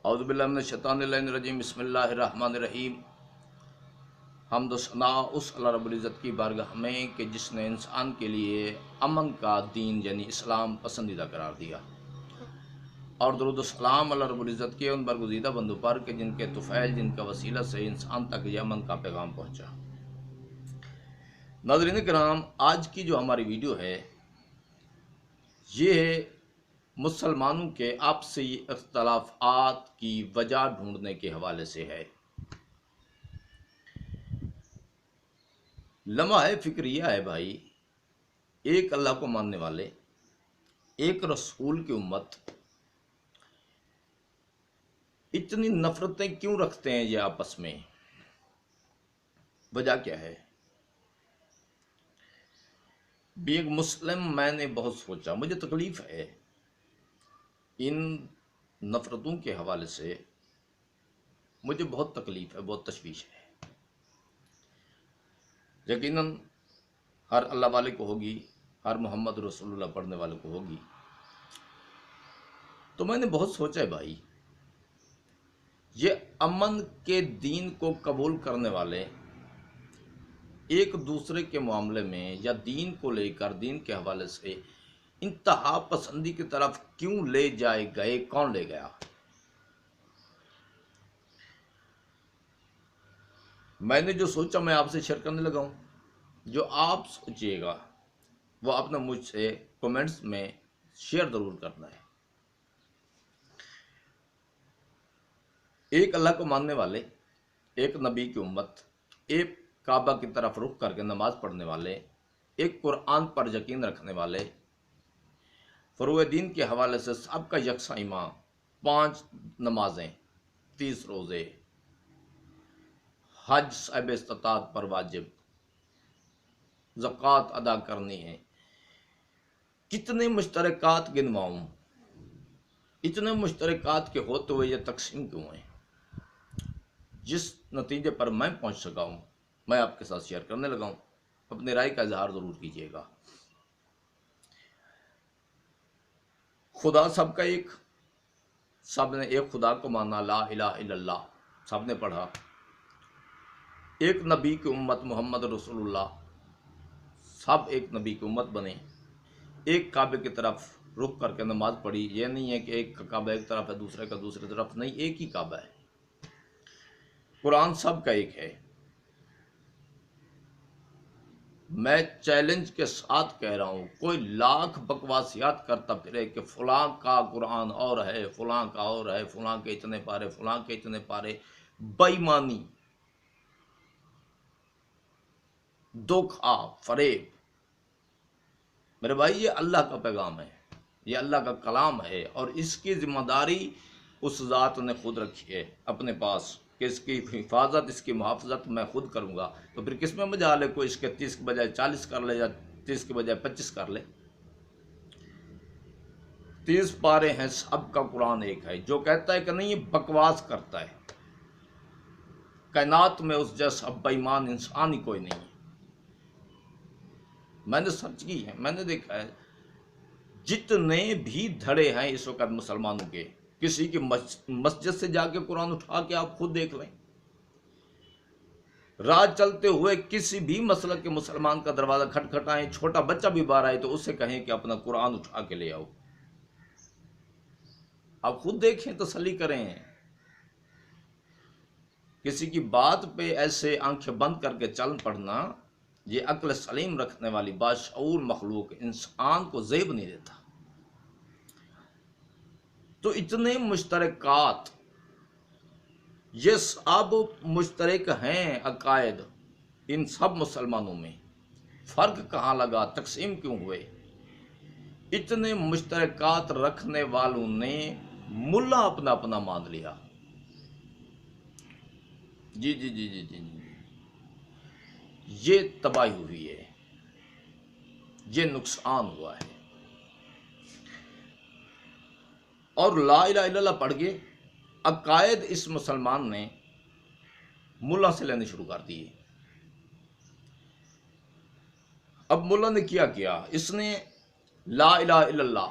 اعوذ باللہ من الشیطان الرجیم، بسم اللہ الرحمن الرحیم۔ حمد و ثنا اس اللہ رب العزت کی بارگاہ میں کہ جس نے انسان کے لیے امن کا دین یعنی اسلام پسندیدہ قرار دیا، اور درود و سلام اللہ رب العزت کے ان برگزیدہ بندوں پر کہ جن کے طفیل، جن کا وسیلہ سے انسان تک یہ امن کا پیغام پہنچا۔ ناظرین کرام، آج کی جو ہماری ویڈیو ہے یہ مسلمانوں کے آپسی اختلافات کی وجہ ڈھونڈنے کے حوالے سے ہے۔ لمحہ فکریہ ہے بھائی، ایک اللہ کو ماننے والے، ایک رسول کی امت اتنی نفرتیں کیوں رکھتے ہیں یہ آپس میں؟ وجہ کیا ہے؟ بھی ایک مسلم میں نے بہت سوچا، مجھے تکلیف ہے ان نفرتوں کے حوالے سے، مجھے بہت تکلیف ہے، بہت تشویش ہے۔ یقیناً ہر اللہ والے کو ہوگی، ہر محمد رسول اللہ پڑھنے والے کو ہوگی۔ تو میں نے بہت سوچا ہے بھائی، یہ امن کے دین کو قبول کرنے والے ایک دوسرے کے معاملے میں یا دین کو لے کر، دین کے حوالے سے انتہا پسندی کی طرف کیوں لے جائے گئے؟ کون لے گیا؟ میں نے جو سوچا میں آپ سے شیئر کرنے لگا ہوں۔ جو آپ سوچئے گا وہ اپنا مجھ سے کومنٹس میں شیئر ضرور کرنا ہے۔ ایک اللہ کو ماننے والے، ایک نبی کی امت، ایک کعبہ کی طرف رخ کر کے نماز پڑھنے والے، ایک قرآن پر یقین رکھنے والے، فروع دین کے حوالے سے سب کا یکساں ایمان، 5 نمازیں، 30 روزے، حج صاحب استطاعت پر واجب، زکوٰۃ ادا کرنی ہے۔ کتنے مشترکات گنواؤں؟ اتنے مشترکات کے ہوتے ہوئے یہ تقسیم کیوں ہیں؟ جس نتیجے پر میں پہنچ سکا ہوں میں آپ کے ساتھ شیئر کرنے لگا ہوں، اپنی رائے کا اظہار ضرور کیجیے گا۔ خدا سب کا ایک، سب نے ایک خدا کو مانا، لا الہ الا اللہ سب نے پڑھا۔ ایک نبی کی امت محمد رسول اللہ، سب ایک نبی کی امت بنے۔ ایک کعبے کی طرف رخ کر کے نماز پڑھی، یہ نہیں ہے کہ ایک کا کعبہ ایک طرف ہے دوسرے کا دوسری طرف، نہیں، ایک ہی کعبہ ہے۔ قرآن سب کا ایک ہے۔ میں چیلنج کے ساتھ کہہ رہا ہوں، کوئی لاکھ بکواسیات کرتا پھرے کہ فلاں کا قرآن اور ہے، فلاں کا اور ہے، فلاں کے اتنے پارے، فلاں کے اتنے پارے، بے ایمانی، دھوکہ، فریب۔ میرے بھائی، یہ اللہ کا پیغام ہے، یہ اللہ کا کلام ہے، اور اس کی ذمہ داری اس ذات نے خود رکھی ہے اپنے پاس کہ اس کی حفاظت، اس کی محافظت میں خود کروں گا۔ تو پھر کس میں مجال ہے کوئی اس کے 30 کے بجائے 40 کر لے یا 30 کے بجائے 25 کر لے؟ 30 پارے ہیں، سب کا قرآن ایک ہے۔ جو کہتا ہے کہ نہیں، یہ بکواس کرتا ہے۔ کائنات میں اس جیسا بے ایمان انسان ہی کوئی نہیں ہے۔ میں نے سرچ کی ہے، میں نے دیکھا ہے جتنے بھی دھڑے ہیں اس وقت مسلمانوں کے، کسی کی مسجد سے جا کے قرآن اٹھا کے آپ خود دیکھ لیں، راہ چلتے ہوئے کسی بھی مسلک کے مسلمان کا دروازہ کھٹکھٹائیں، چھوٹا بچہ بھی باہر آئے تو اس سے کہیں کہ اپنا قرآن اٹھا کے لے آؤ۔ آپ خود دیکھیں، تسلی کریں۔ کسی کی بات پہ ایسے آنکھیں بند کر کے چل پڑنا، یہ عقل سلیم رکھنے والی باشعور مخلوق انسان کو زیب نہیں دیتا۔ تو اتنے مشترکات، یہ سب مشترک ہیں عقائد ان سب مسلمانوں میں، فرق کہاں لگا؟ تقسیم کیوں ہوئے؟ اتنے مشترکات رکھنے والوں نے ملا اپنا اپنا مان لیا۔ جی جی جی جی جی جی، یہ تباہی ہوئی ہے، یہ نقصان ہوا ہے۔ اور لا الہ الا اللہ پڑھ کے عقائد اس مسلمان نے ملا سے لینے شروع کر دیے۔ اب ملا نے کیا؟ اس نے لا الہ الا اللہ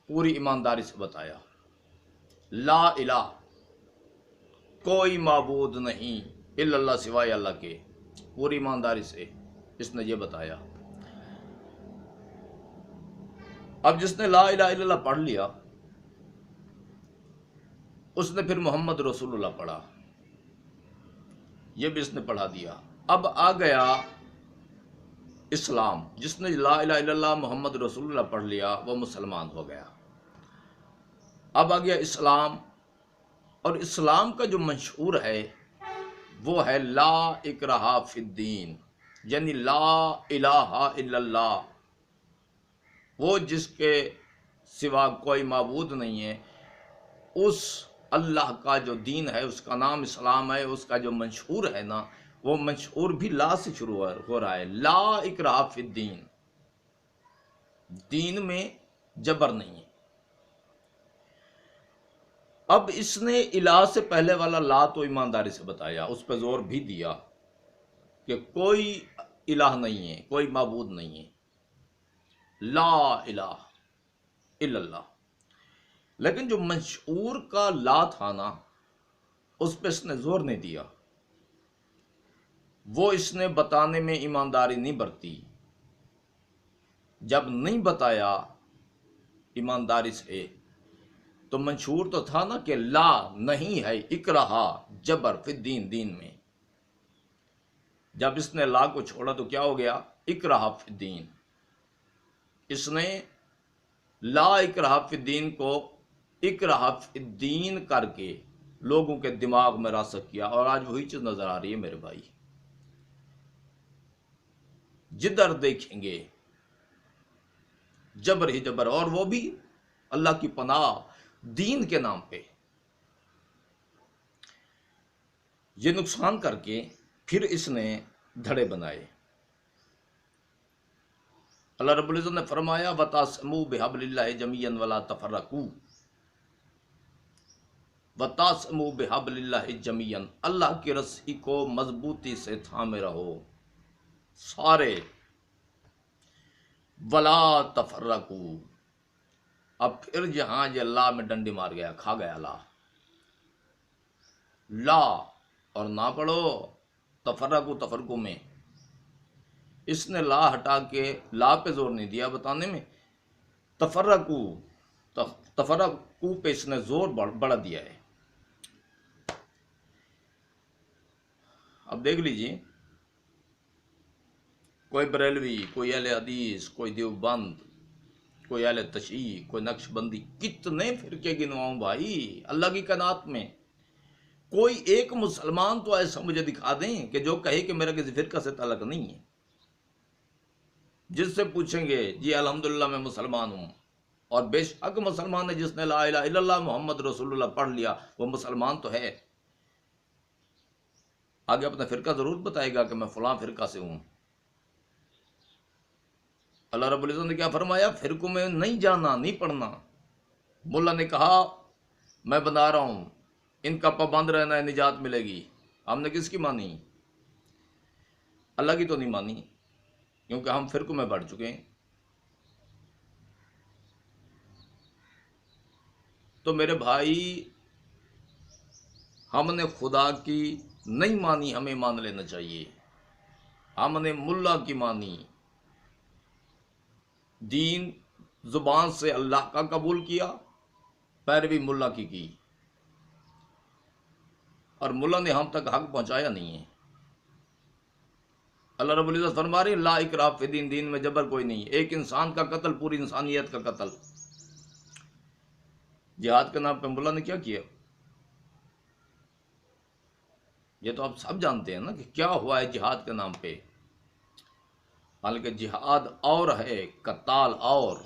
پوری ایمانداری سے بتایا، لا الہ کوئی معبود نہیں الا اللہ سوائے اللہ کے، پوری ایمانداری سے اس نے یہ بتایا۔ اب جس نے لا الہ الا اللہ پڑھ لیا اس نے پھر محمد رسول اللہ پڑھا، یہ بھی اس نے پڑھا دیا۔ اب آ گیا اسلام، جس نے لا الہ الا اللہ محمد رسول اللہ پڑھ لیا وہ مسلمان ہو گیا۔ اب آ گیا اسلام، اور اسلام کا جو مشہور ہے وہ ہے لا اکراہ فی الدین، یعنی لا الہ الا اللہ، وہ جس کے سوا کوئی معبود نہیں ہے، اس اللہ کا جو دین ہے، اس کا نام اسلام ہے، اس کا جو مشہور ہے نا، وہ مشہور بھی لا سے شروع ہو رہا ہے۔ لا اکراہ فی الدین، دین میں جبر نہیں ہے۔ اب اس نے الہ سے پہلے والا لا تو ایمانداری سے بتایا، اس پہ زور بھی دیا کہ کوئی الہ نہیں ہے، کوئی معبود نہیں ہے، لا الہ الا اللہ۔ لیکن جو مشہور کا لا تھا نا، اس پہ اس نے زور نہیں دیا، وہ اس نے بتانے میں ایمانداری نہیں برتی۔ جب نہیں بتایا ایمانداری سے تو منشور تو تھا نا کہ لا نہیں ہے اکراہ، جبر فی الدین، دین میں۔ جب اس نے لا کو چھوڑا تو کیا ہو گیا؟ اکراہ فی الدین۔ اس نے لا اکراہ فی الدین کو اکراہ فی الدین کر کے لوگوں کے دماغ میں راسخ کیا، اور آج وہی چیز نظر آ رہی ہے میرے بھائی۔ جدھر دیکھیں گے جبر ہی جبر، اور وہ بھی اللہ کی پناہ دین کے نام پہ۔ یہ نقصان کر کے پھر اس نے دھڑے بنائے۔ اللہ رب العزت نے فرمایا وَتَعْصِمُوا بِحَبْلِ اللَّهِ جَمِيعًا وَلَا تَفَرَّقُوا، وَتَعْصِمُوا بِحَبْلِ اللَّهِ جَمِيعًا، اللہ کی رسی کو مضبوطی سے تھامے رہو سارے، وَلَا تَفَرَّقُوا۔ اب پھر جہاں یہ لا میں ڈنڈی مار گیا، کھا گیا لا، اور نہ پڑھو تفرقو، تفرقو میں اس نے لا ہٹا کے لا پہ زور نہیں دیا بتانے میں، تفرقو، تفرقو پہ اس نے زور بڑھا دیا ہے۔ اب دیکھ لیجئے، کوئی بریلوی، کوئی اہل حدیث، کوئی دیوبند، کوئی اہل تشیع، کوئی نقش بندی، کتنے فرقے گنواؤں بھائی اللہ کی کائنات میں۔ کوئی ایک مسلمان تو ایسا مجھے دکھا دیں کہ جو کہے کہ میرا کسی فرقہ سے تعلق نہیں ہے۔ جس سے پوچھیں گے جی الحمدللہ میں مسلمان ہوں، اور بے شک مسلمان ہے جس نے لا الہ الا اللہ محمد رسول اللہ پڑھ لیا، وہ مسلمان تو ہے۔ آگے اپنا فرقہ ضرور بتائے گا کہ میں فلاں فرقہ سے ہوں۔ اللہ رب العزت نے کیا فرمایا؟ فرقوں میں نہیں جانا، نہیں پڑھنا۔ ملا نے کہا میں بنا رہا ہوں، ان کا پابند رہنا ہے، نجات ملے گی۔ ہم نے کس کی مانی؟ اللہ کی تو نہیں مانی، کیونکہ ہم فرقوں میں بڑھ چکے ہیں۔ تو میرے بھائی، ہم نے خدا کی نہیں مانی، ہمیں مان لینا چاہیے۔ ہم نے ملا کی مانی، دین زبان سے اللہ کا قبول کیا، پیروی ملا کی، اور ملا نے ہم تک حق پہنچایا نہیں ہے۔ اللہ رب العزت فرما رہے لا اکراہ فی الدین، دین میں جبر کوئی نہیں۔ ایک انسان کا قتل پوری انسانیت کا قتل۔ جہاد کے نام پہ ملا نے کیا کیا؟ یہ تو آپ سب جانتے ہیں نا کہ کیا ہوا ہے جہاد کے نام پہ۔ حالانکہ جہاد اور ہے، قتال اور۔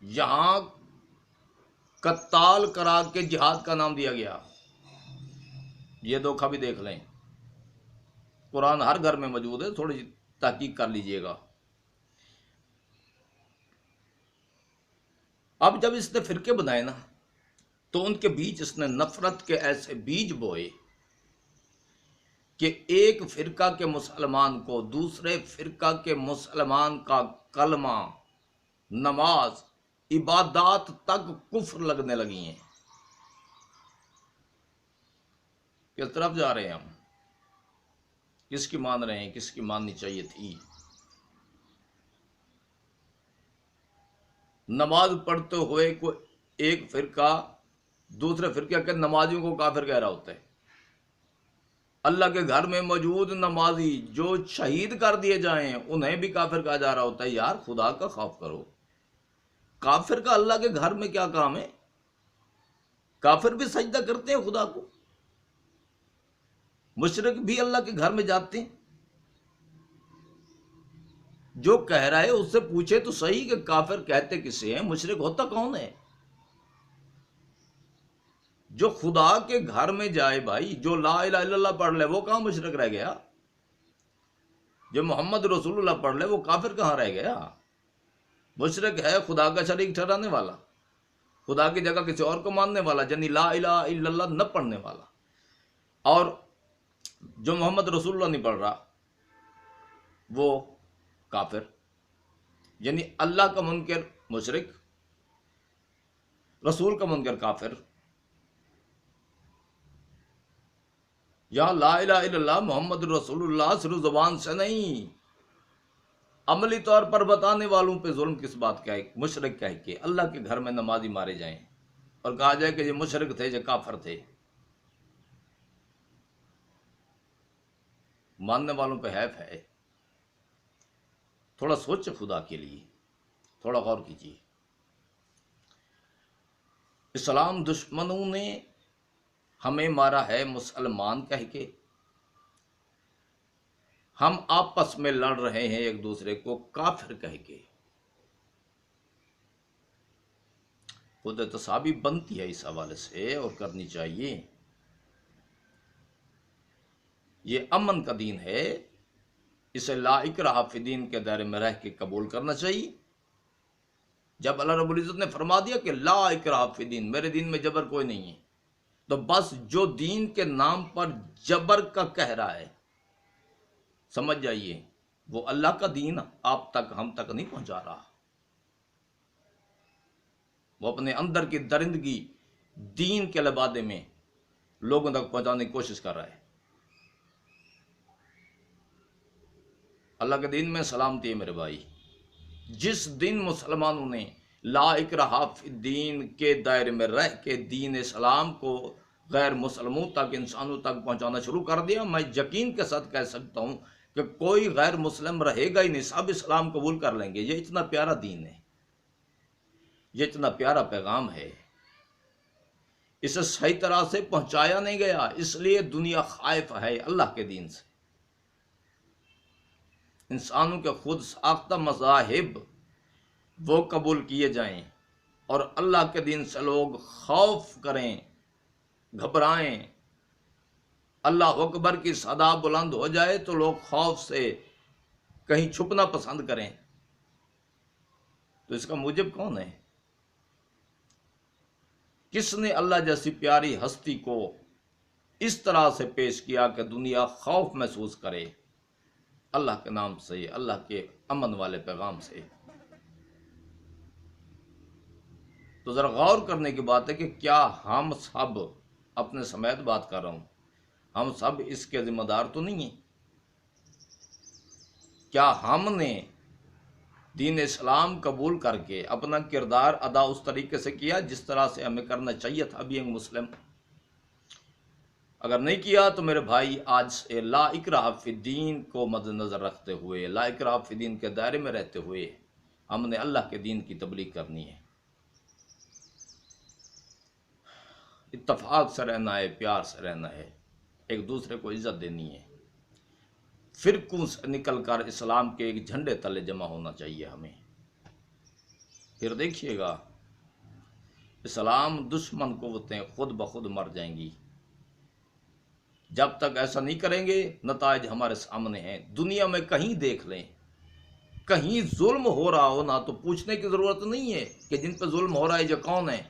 یہاں قتال کرا کے جہاد کا نام دیا گیا، یہ دھوکہ بھی دیکھ لیں۔ قرآن ہر گھر میں موجود ہے، تھوڑی تحقیق کر لیجئے گا۔ اب جب اس نے فرقے بنائے نا، تو ان کے بیچ اس نے نفرت کے ایسے بیج بوئے کہ ایک فرقہ کے مسلمان کو دوسرے فرقہ کے مسلمان کا کلمہ، نماز، عبادات تک کفر لگنے لگی ہیں۔ کس طرف جا رہے ہیں ہم؟ کس کی مان رہے ہیں؟ کس کی ماننی چاہیے تھی؟ نماز پڑھتے ہوئے کوئی ایک فرقہ دوسرے فرقے کے نمازیوں کو کافر کہہ رہا ہوتا ہے۔ اللہ کے گھر میں موجود نمازی جو شہید کر دیے جائیں انہیں بھی کافر کہا جا رہا ہوتا ہے۔ یار خدا کا خوف کرو، کافر کا اللہ کے گھر میں کیا کام ہے؟ کافر بھی سجدہ کرتے ہیں خدا کو، مشرک بھی اللہ کے گھر میں جاتے ہیں۔ جو کہہ رہا ہے اس سے پوچھے تو صحیح کہ کافر کہتے کسے ہیں، مشرک ہوتا کون ہے؟ جو خدا کے گھر میں جائے بھائی، جو لا الہ الا اللہ پڑھ لے وہ کہاں مشرک رہ گیا؟ جو محمد رسول اللہ پڑھ لے وہ کافر کہاں رہ گیا؟ مشرک ہے خدا کا شریک ٹھہرانے والا، خدا کی جگہ کسی اور کو ماننے والا، یعنی لا الہ الا اللہ نہ پڑھنے والا۔ اور جو محمد رسول اللہ نہیں پڑھ رہا وہ کافر، یعنی اللہ کا منکر مشرک، رسول کا منکر کافر۔ یہاں لا الہ الا اللہ محمد رسول اللہ صرف زبان سے نہیں، عملی طور پر بتانے والوں پہ ظلم کس بات کا ہے؟ مشرک کہہ کے اللہ کے گھر میں نمازی مارے جائیں اور کہا جائے کہ یہ مشرک تھے، یہ کافر تھے۔ ماننے والوں پہ حیف ہے۔ تھوڑا سوچے خدا کے لیے، تھوڑا غور کیجیے۔ اسلام دشمنوں نے ہمیں مارا ہے مسلمان کہہ کے، ہم آپس میں لڑ رہے ہیں ایک دوسرے کو کافر کہہ کے۔ خود تصابی بنتی ہے اس حوالے سے اور کرنی چاہیے۔ یہ امن کا دین ہے، اسے لا اکراہ فی الدین کے دائرے میں رہ کے قبول کرنا چاہیے۔ جب اللہ رب العزت نے فرما دیا کہ لا اکراہ فی الدین، میرے دین میں جبر کوئی نہیں ہے، تو بس جو دین کے نام پر جبر کا کہہ رہا ہے سمجھ جائیے وہ اللہ کا دین آپ تک ہم تک نہیں پہنچا رہا، وہ اپنے اندر کی درندگی دین کے لبادے میں لوگوں تک پہنچانے کی کوشش کر رہا ہے۔ اللہ کے دین میں سلامتی ہے میرے بھائی۔ جس دن مسلمانوں نے لا اکراہ فی الدین کے دائرے میں رہ کے دین اسلام کو غیر مسلموں تک، انسانوں تک پہنچانا شروع کر دیا، میں یقین کے ساتھ کہہ سکتا ہوں کہ کوئی غیر مسلم رہے گا ہی نہیں، سب اسلام قبول کر لیں گے۔ یہ اتنا پیارا دین ہے، یہ اتنا پیارا پیغام ہے، اسے صحیح طرح سے پہنچایا نہیں گیا، اس لیے دنیا خائف ہے اللہ کے دین سے۔ انسانوں کے خود ساختہ مذاہب وہ قبول کیے جائیں اور اللہ کے دین سے لوگ خوف کریں، گھبرائیں، اللہ اکبر کی صدا بلند ہو جائے تو لوگ خوف سے کہیں چھپنا پسند کریں، تو اس کا موجب کون ہے؟ کس نے اللہ جیسی پیاری ہستی کو اس طرح سے پیش کیا کہ دنیا خوف محسوس کرے اللہ کے نام سے، اللہ کے امن والے پیغام سے؟ تو ذرا غور کرنے کی بات ہے کہ کیا ہم سب، اپنے سمیت بات کر رہا ہوں، ہم سب اس کے ذمہ دار تو نہیں ہیں؟ کیا ہم نے دین اسلام قبول کر کے اپنا کردار ادا اس طریقے سے کیا جس طرح سے ہمیں کرنا چاہیے تھا بھی ایک مسلم؟ اگر نہیں کیا تو میرے بھائی آج سے لا اکراہ فی الدین کو مد نظر رکھتے ہوئے، لا اکراہ فی الدین کے دائرے میں رہتے ہوئے ہم نے اللہ کے دین کی تبلیغ کرنی ہے، اتفاق سے رہنا ہے، پیار سے رہنا ہے، ایک دوسرے کو عزت دینی ہے، فرقوں سے نکل کر اسلام کے ایک جھنڈے تلے جمع ہونا چاہیے ہمیں۔ پھر دیکھیے گا اسلام دشمن قوتیں خود بخود مر جائیں گی۔ جب تک ایسا نہیں کریں گے نتائج ہمارے سامنے ہیں، دنیا میں کہیں دیکھ لیں، کہیں ظلم ہو رہا ہو نا تو پوچھنے کی ضرورت نہیں ہے کہ جن پہ ظلم ہو رہا ہے جو کون ہے،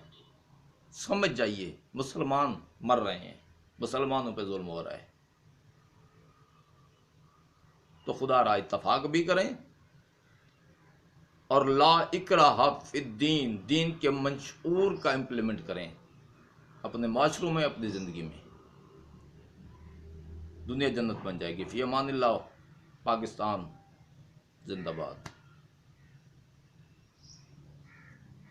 سمجھ جائیے مسلمان مر رہے ہیں، مسلمانوں پہ ظلم ہو رہا ہے۔ تو خدا را اتفاق بھی کریں اور لا اکراہ فی الدین، دین کے منشور کا امپلیمنٹ کریں اپنے معاشروں میں، اپنی زندگی میں۔ دنیا جنت بن جائے گی۔ فی امان اللہ۔ پاکستان زندہ باد۔